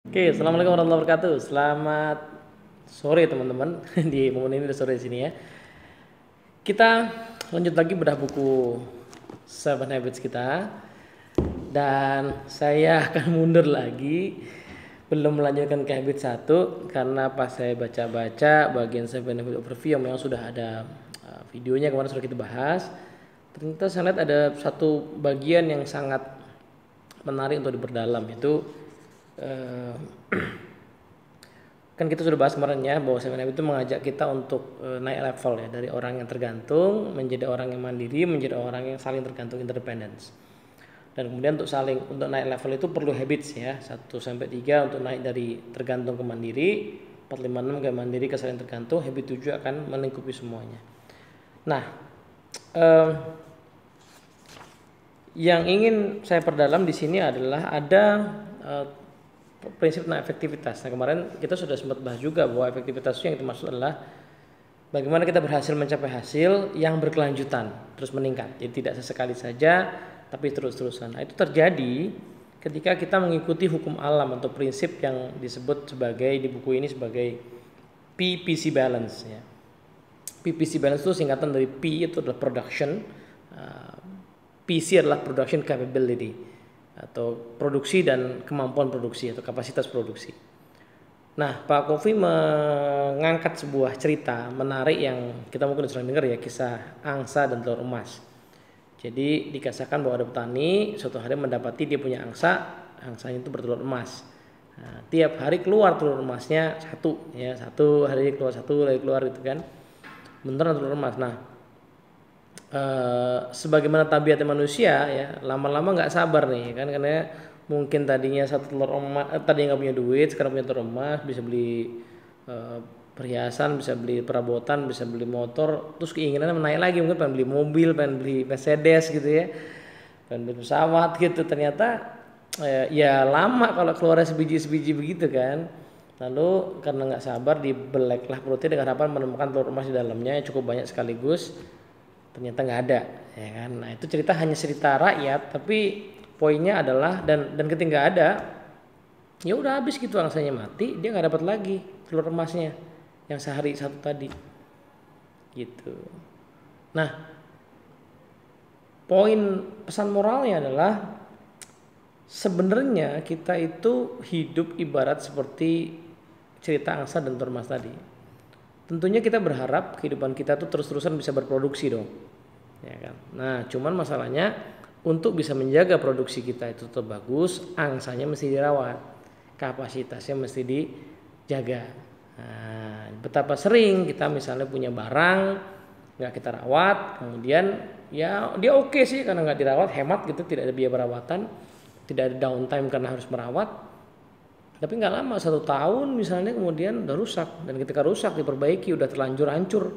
Oke, assalamualaikum warahmatullahi wabarakatuh. Selamat sore teman-teman. Di momen ini udah sore di sini ya. Kita lanjut lagi bedah buku Seven Habits kita. Dan saya akan mundur lagi. Belum melanjutkan ke habit 1 karena pas saya baca-baca bagian Seven Habits Overview yang memang sudah ada videonya kemarin sudah kita bahas. Ternyata saya lihat ada satu bagian yang sangat menarik untuk diperdalam, itu eh, kan kita sudah bahas kemarin ya bahwa Seven Habits itu mengajak kita untuk naik level ya, dari orang yang tergantung menjadi orang yang mandiri, menjadi orang yang saling tergantung, independence. Dan kemudian untuk naik level itu perlu habits ya, 1 sampai 3 untuk naik dari tergantung ke mandiri, 4 5 6 ke mandiri ke saling tergantung, habit 7 akan melingkupi semuanya. Nah, eh, yang ingin saya perdalam di sini adalah ada eh, prinsip tentang efektivitas. Nah, kemarin kita sudah sempat bahas juga bahwa efektivitas yang dimaksud adalah bagaimana kita berhasil mencapai hasil yang berkelanjutan, terus meningkat. Jadi tidak sesekali saja, tapi terus-terusan. Nah, itu terjadi ketika kita mengikuti hukum alam atau prinsip yang disebut sebagai di buku ini sebagai PPC balance ya. PPC balance itu singkatan dari P itu adalah production, PC adalah production capability atau produksi dan kemampuan produksi atau kapasitas produksi. Nah, Pak Kofi mengangkat sebuah cerita menarik yang kita mungkin sudah dengar ya, kisah angsa dan telur emas. Jadi dikisahkan bahwa ada petani suatu hari mendapati dia punya angsa, angsanya itu bertelur emas. Nah, tiap hari keluar telur emasnya satu, ya satu hari keluar gitu kan, beneran telur emas. Nah, sebagaimana tabiatnya manusia ya, lama-lama nggak sabar nih kan, karena mungkin tadinya satu telur emas, tadinya nggak punya duit, sekarang punya telur emas, bisa beli perhiasan, bisa beli perabotan, bisa beli motor, terus keinginannya menaik lagi, mungkin pengen beli mobil, pengen beli Mercedes gitu ya, pengen beli pesawat gitu. Ternyata ya lama kalau keluarnya sebiji-sebiji begitu kan. Lalu karena nggak sabar dibeleklah perutnya dengan harapan menemukan telur emas di dalamnya yang cukup banyak sekaligus. Ternyata nggak ada, ya kan. Nah, itu hanya cerita rakyat, tapi poinnya adalah dan ketika nggak ada, ya udah habis gitu, angsanya mati, dia nggak dapat lagi telur emasnya yang sehari satu tadi, gitu. Nah, poin pesan moralnya adalah sebenarnya kita itu hidup ibarat seperti cerita angsa dan telur emas tadi. Tentunya kita berharap kehidupan kita tuh terus-terusan bisa berproduksi dong, ya kan. Nah, cuman masalahnya untuk bisa menjaga produksi kita itu tetap bagus, angsanya mesti dirawat, kapasitasnya mesti dijaga. Nah, betapa sering kita misalnya punya barang nggak kita rawat, kemudian ya dia oke sih karena nggak dirawat, hemat gitu, tidak ada biaya perawatan, tidak ada downtime karena harus merawat. Tapi nggak lama, 1 tahun misalnya, kemudian udah rusak, dan ketika rusak diperbaiki udah terlanjur hancur,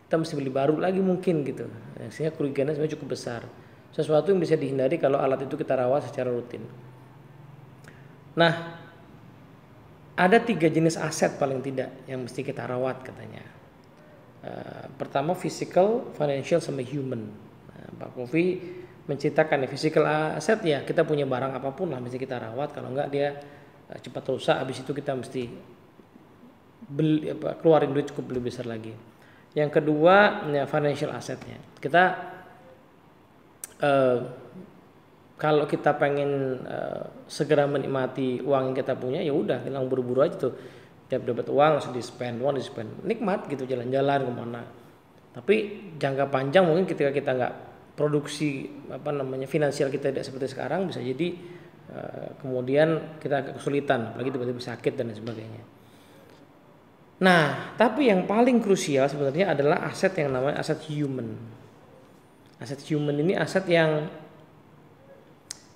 kita mesti beli baru lagi mungkin gitu. Sehingga kerugiannya sebenarnya cukup besar. Sesuatu yang bisa dihindari kalau alat itu kita rawat secara rutin. Nah, ada 3 jenis aset paling tidak yang mesti kita rawat katanya. Pertama physical, financial, sama human. Nah, Pak Kofi menceritakan ya, physical aset ya kita punya barang apapun lah mesti kita rawat, kalau enggak dia cepat rusak, habis itu kita mesti keluarin duit cukup lebih besar lagi. Yang kedua ya financial asetnya, kita kalau kita pengen segera menikmati uang yang kita punya, ya udah hilang buru-buru aja tuh, tiap dapat uang langsung di spend, nikmat gitu, jalan-jalan kemana. Tapi jangka panjang mungkin ketika kita nggak produksi finansial kita tidak seperti sekarang, bisa jadi kemudian kita agak kesulitan, apalagi tiba-tiba sakit dan lain sebagainya. Nah, tapi yang paling krusial sebenarnya adalah aset yang namanya aset human. Aset human ini aset yang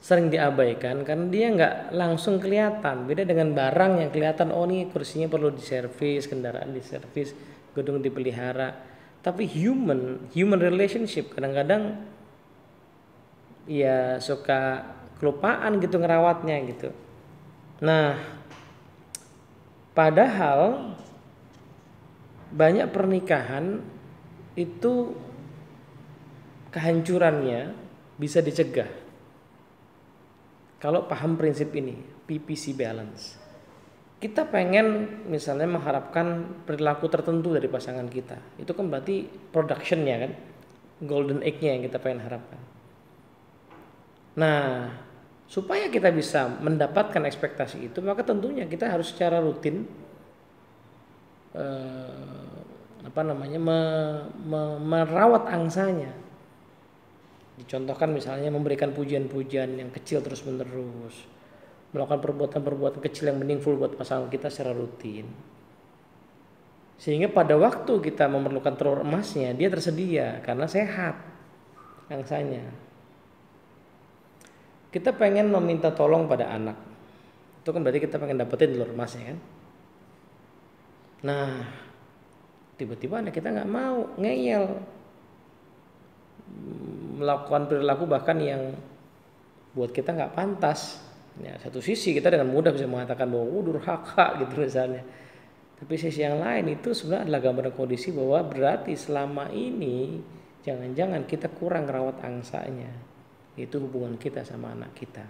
sering diabaikan karena dia nggak langsung kelihatan. Beda dengan barang yang kelihatan, oh nih kursinya perlu diservis, kendaraan diservis, gedung dipelihara. Tapi human relationship kadang-kadang ya suka kelupaan gitu ngerawatnya gitu. Nah, padahal banyak pernikahan itu kehancurannya bisa dicegah kalau paham prinsip ini. PPC balance. Kita pengen misalnya mengharapkan perilaku tertentu dari pasangan kita. Itu kan berarti productionnya kan, golden egg-nya yang kita pengen harapkan. Nah, supaya kita bisa mendapatkan ekspektasi itu, maka tentunya kita harus secara rutin merawat angsanya. Dicontohkan misalnya memberikan pujian-pujian yang kecil terus-menerus, melakukan perbuatan-perbuatan kecil yang meaningful buat pasangan kita secara rutin. Sehingga pada waktu kita memerlukan telur emasnya, dia tersedia karena sehat angsanya. Kita pengen meminta tolong pada anak. Itu kan berarti kita pengen dapetin telur emasnya kan. Nah, tiba-tiba anak kita nggak mau, ngeyel, melakukan perilaku bahkan yang buat kita nggak pantas. Ya, satu sisi kita dengan mudah bisa mengatakan bahwa durhaka gitu misalnya. Tapi sisi yang lain itu sebenarnya adalah gambaran kondisi bahwa berarti selama ini jangan-jangan kita kurang rawat angsanya. Itu hubungan kita sama anak kita.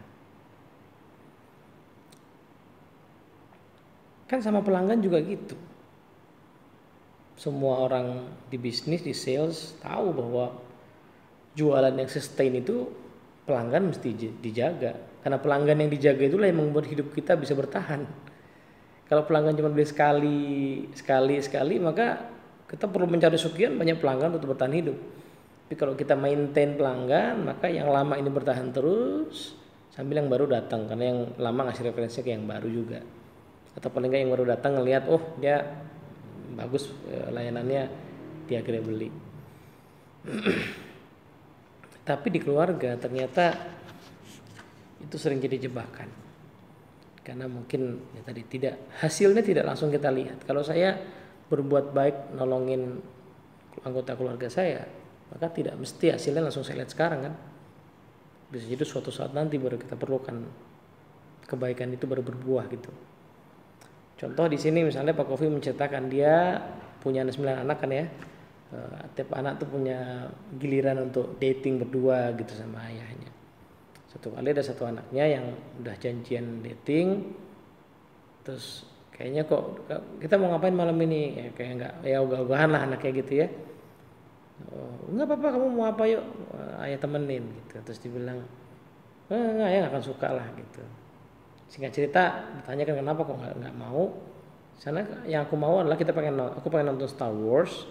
Kan sama pelanggan juga gitu. Semua orang di bisnis, di sales tahu bahwa jualan yang sustain itu pelanggan mesti dijaga. Karena pelanggan yang dijaga itulah yang membuat hidup kita bisa bertahan. Kalau pelanggan cuma beli sekali, maka kita perlu mencari sekian banyak pelanggan untuk bertahan hidup. Tapi kalau kita maintain pelanggan, maka yang lama ini bertahan terus sambil yang baru datang. Karena yang lama ngasih referensi ke yang baru juga. Atau paling nggak yang baru datang ngelihat, oh dia bagus layanannya, dia akhirnya beli. Tapi di keluarga ternyata itu sering jadi jebakan. Karena mungkin ya tadi hasilnya tidak langsung kita lihat. Kalau saya berbuat baik nolongin anggota keluarga saya, maka tidak mesti hasilnya langsung saya lihat sekarang kan. Bisa jadi suatu saat nanti baru kita perlukan kebaikan itu baru berbuah gitu. Contoh di sini misalnya Pak Kofi menceritakan dia punya 9 anak kan ya. Tiap anak tuh punya giliran untuk dating berdua gitu sama ayahnya. Satu kali ada satu anaknya yang udah janjian dating, terus kayaknya kok kita mau ngapain malam ini, ya, kayak nggak ya ogah-ogahan lah anaknya gitu ya. Nggak apa-apa, kamu mau apa yuk, ayah temenin gitu. Terus dibilang nggak, ya akan suka lah gitu. Singkat cerita ditanyakan kenapa kok nggak mau. Sana yang aku mau adalah aku pengen nonton Star Wars.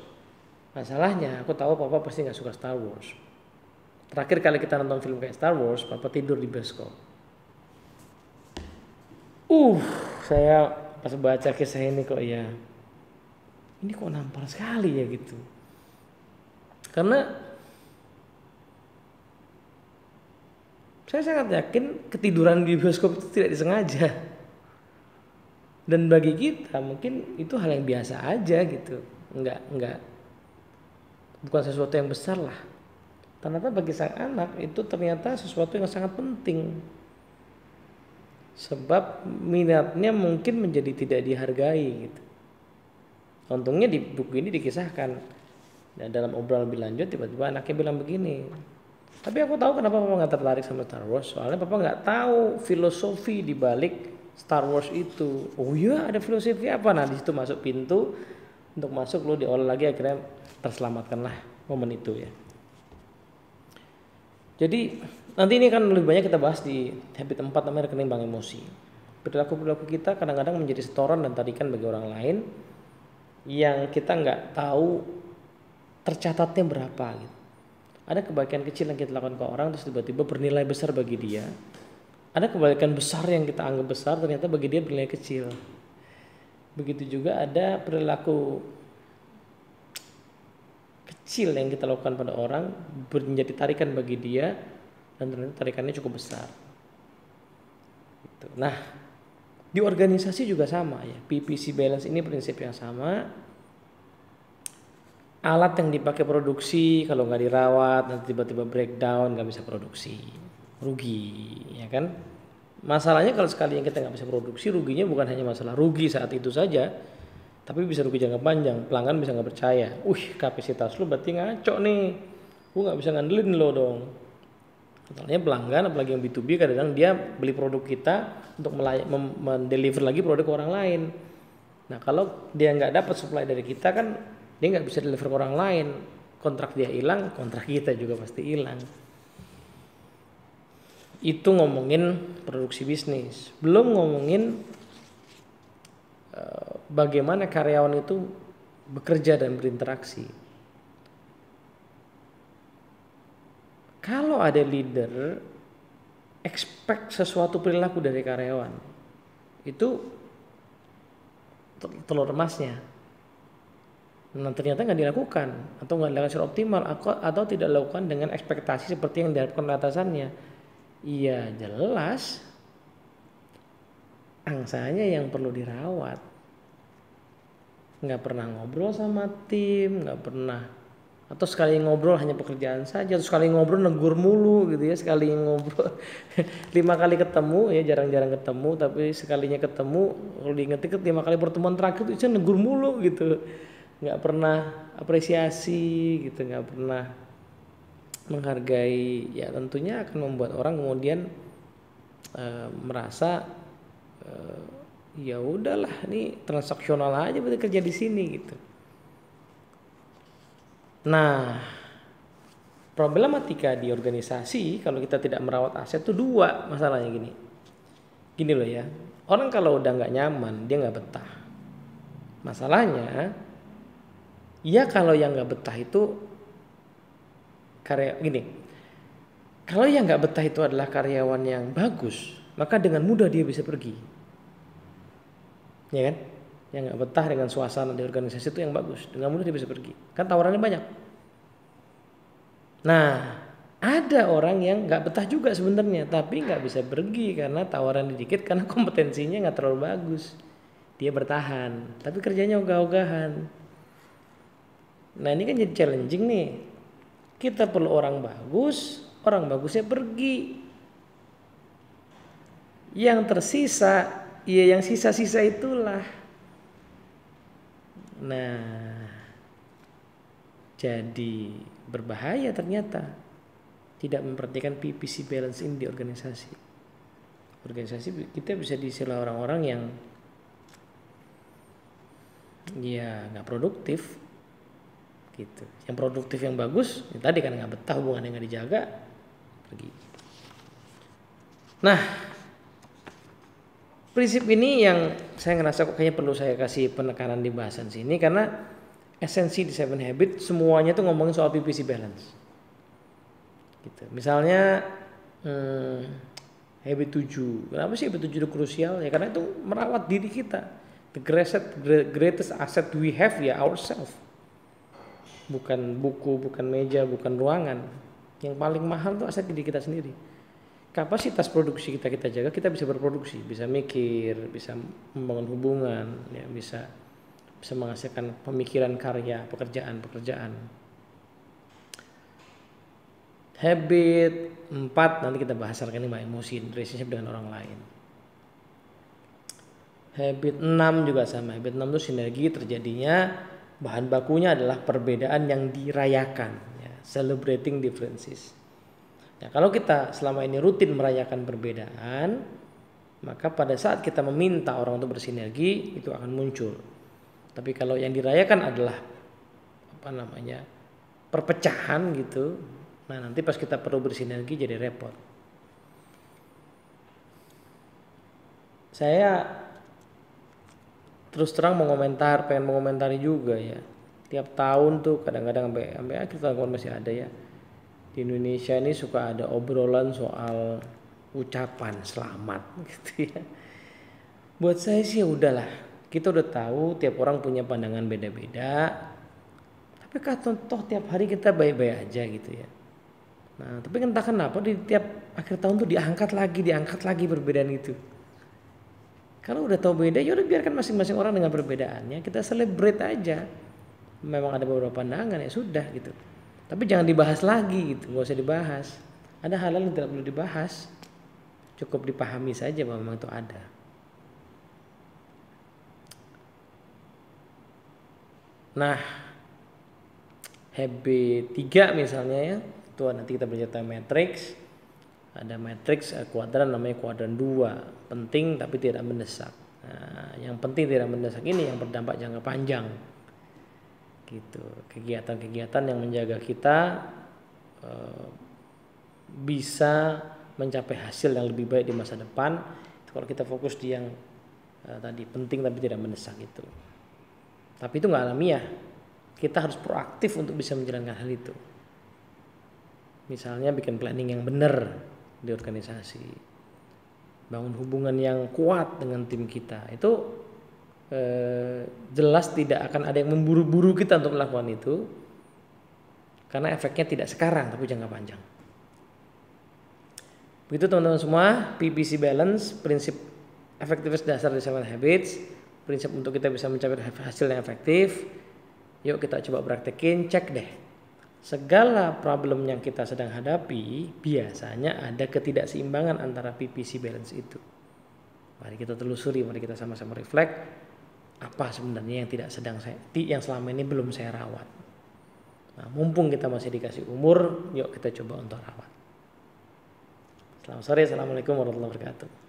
Masalahnya aku tahu papa pasti nggak suka Star Wars. Terakhir kali kita nonton film kayak Star Wars, papa tidur di bioskop. Saya pas baca kisah ini kok ya, ini kok nampar sekali ya gitu. Karena saya sangat yakin ketiduran di bioskop itu tidak disengaja. Dan bagi kita mungkin itu hal yang biasa aja gitu. Bukan sesuatu yang besar lah. Ternyata bagi sang anak itu ternyata sesuatu yang sangat penting. Sebab minatnya mungkin menjadi tidak dihargai gitu. Untungnya di buku ini dikisahkan. Dan dalam obrolan lebih lanjut tiba-tiba anaknya bilang begini. Tapi aku tahu kenapa papa nggak tertarik sama Star Wars. Soalnya papa nggak tahu filosofi di balik Star Wars itu. Oh iya, ada filosofi apa? Nah di situ masuk pintu untuk masuk, lo diolah lagi, akhirnya terselamatkanlah momen itu ya. Jadi nanti ini kan lebih banyak kita bahas di habit 4 namanya rekening bank emosi. Perilaku kita kadang-kadang menjadi setoran dan tarikan bagi orang lain yang kita nggak tahu tercatatnya berapa gitu. Ada kebaikan kecil yang kita lakukan ke orang terus tiba-tiba bernilai besar bagi dia. Ada kebaikan besar yang kita anggap besar ternyata bagi dia bernilai kecil. Begitu juga ada perilaku kecil yang kita lakukan pada orang menjadi tarikan bagi dia dan ternyata tarikannya cukup besar. Nah, di organisasi juga sama ya. PPC balance ini prinsip yang sama. Alat yang dipakai produksi kalau nggak dirawat nanti tiba-tiba breakdown, nggak bisa produksi, rugi, ya kan? Masalahnya kalau sekali yang kita nggak bisa produksi, ruginya bukan hanya masalah rugi saat itu saja, tapi bisa rugi jangka panjang. Pelanggan bisa nggak percaya, kapasitas lu berarti ngaco nih, gua nggak bisa ngandelin lo dong. Soalnya pelanggan, apalagi yang B2B, kadang-kadang dia beli produk kita untuk mendeliver lagi produk ke orang lain. Nah kalau dia nggak dapat supply dari kita kan dia nggak bisa deliver ke orang lain. Kontrak dia hilang, kontrak kita juga pasti hilang. Itu ngomongin produksi bisnis. Belum ngomongin bagaimana karyawan itu bekerja dan berinteraksi. Kalau ada leader expect sesuatu perilaku dari karyawan, itu telur emasnya. Nah ternyata nggak dilakukan atau nggak dilakukan secara optimal atau tidak dilakukan dengan ekspektasi seperti yang diharapkan atasannya. Iya jelas angsanya yang perlu dirawat. Nggak pernah ngobrol sama tim, nggak pernah, atau sekali ngobrol hanya pekerjaan saja, atau sekali ngobrol negur mulu gitu ya, sekali ngobrol 5 kali ketemu ya, jarang-jarang ketemu, tapi sekalinya ketemu kalau diinget-inget 5 kali pertemuan terakhir itu negur mulu gitu, nggak pernah apresiasi gitu, nggak pernah menghargai. Ya tentunya akan membuat orang kemudian merasa ya udahlah ini transaksional aja berarti kerja di sini gitu. Nah, problematika di organisasi kalau kita tidak merawat aset itu dua masalahnya gini. Gini loh ya, orang kalau udah nggak nyaman dia nggak betah. Masalahnya, ya kalau yang nggak betah itu karya gini. Kalau yang nggak betah itu adalah karyawan yang bagus, maka dengan mudah dia bisa pergi. Ya kan? Yang nggak betah dengan suasana di organisasi itu yang bagus, dengan mudah dia bisa pergi. Kan tawarannya banyak. Nah, ada orang yang nggak betah juga sebenarnya, tapi nggak bisa pergi karena tawaran dikit karena kompetensinya nggak terlalu bagus. Dia bertahan, tapi kerjanya ogah-ogahan. Nah ini kan jadi challenging nih. Kita perlu orang bagusnya pergi. Yang tersisa, ya yang sisa-sisa itulah. Nah, jadi berbahaya ternyata tidak memperhatikan PPC balance ini di organisasi. Organisasi kita bisa diisi oleh orang-orang yang ya nggak produktif gitu. Yang produktif yang bagus ya tadi kan nggak betah, hubungan yang nggak dijaga pergi. Nah prinsip ini yang saya ngerasa kok kayaknya perlu saya kasih penekanan di bahasan sini, karena esensi di 7 Habit semuanya tuh ngomongin soal PPC balance gitu. Misalnya habit 7, kenapa sih habit 7 itu krusial? Ya karena itu merawat diri kita. The greatest asset we have ya ourselves. Bukan buku, bukan meja, bukan ruangan. Yang paling mahal tuh aset diri kita sendiri. Kapasitas produksi kita jaga, kita bisa berproduksi, bisa mikir, bisa membangun hubungan, ya bisa menghasilkan pemikiran, karya, pekerjaan. Habit 4 nanti kita bahas lagi nih, emosi, relationship dengan orang lain. Habit 6 juga sama. Habit 6 itu sinergi terjadinya bahan bakunya adalah perbedaan yang dirayakan, ya, celebrating differences. Nah, kalau kita selama ini rutin merayakan perbedaan, maka pada saat kita meminta orang untuk bersinergi itu akan muncul. Tapi kalau yang dirayakan adalah perpecahan gitu, nah nanti pas kita perlu bersinergi jadi repot. Saya terus terang pengen mengomentari juga ya. Tiap tahun tuh kadang-kadang sampai akhir tahun masih ada ya. Di Indonesia ini suka ada obrolan soal ucapan selamat gitu ya. Buat saya sih udahlah, kita udah tahu tiap orang punya pandangan beda-beda. Tapi kan toh tiap hari kita baik-baik aja gitu ya. Nah, tapi entah kenapa di tiap akhir tahun tuh diangkat lagi perbedaan itu. Kalau udah tahu beda, ya udah biarkan masing-masing orang dengan perbedaannya, kita celebrate aja. Memang ada beberapa pandangan ya sudah gitu. Tapi jangan dibahas lagi gitu, nggak usah dibahas. Ada hal-hal yang tidak perlu dibahas, cukup dipahami saja bahwa memang itu ada. Nah, habit 3 misalnya ya, itu nanti kita belajar time matrix. Ada matriks kuadran namanya kuadran 2, penting tapi tidak mendesak. Nah, yang penting tidak mendesak ini yang berdampak jangka panjang. Gitu. Kegiatan-kegiatan yang menjaga kita bisa mencapai hasil yang lebih baik di masa depan. Kalau kita fokus di yang tadi penting tapi tidak mendesak itu. Tapi itu nggak alamiah. Kita harus proaktif untuk bisa menjalankan hal itu. Misalnya bikin planning yang benar di organisasi, bangun hubungan yang kuat dengan tim kita, itu jelas tidak akan ada yang memburu-buru kita untuk melakukan itu, karena efeknya tidak sekarang tapi jangka panjang. Begitu teman-teman semua, PPC balance, prinsip efektivitas dasar dari 7 habits, prinsip untuk kita bisa mencapai hasil yang efektif. Yuk kita coba praktekin, cek deh. Segala problem yang kita sedang hadapi biasanya ada ketidakseimbangan antara PPC balance itu. Mari kita telusuri, mari kita sama-sama reflect apa sebenarnya yang selama ini belum saya rawat. Nah, mumpung kita masih dikasih umur, yuk kita coba untuk rawat. Selamat sore, assalamualaikum warahmatullahi wabarakatuh.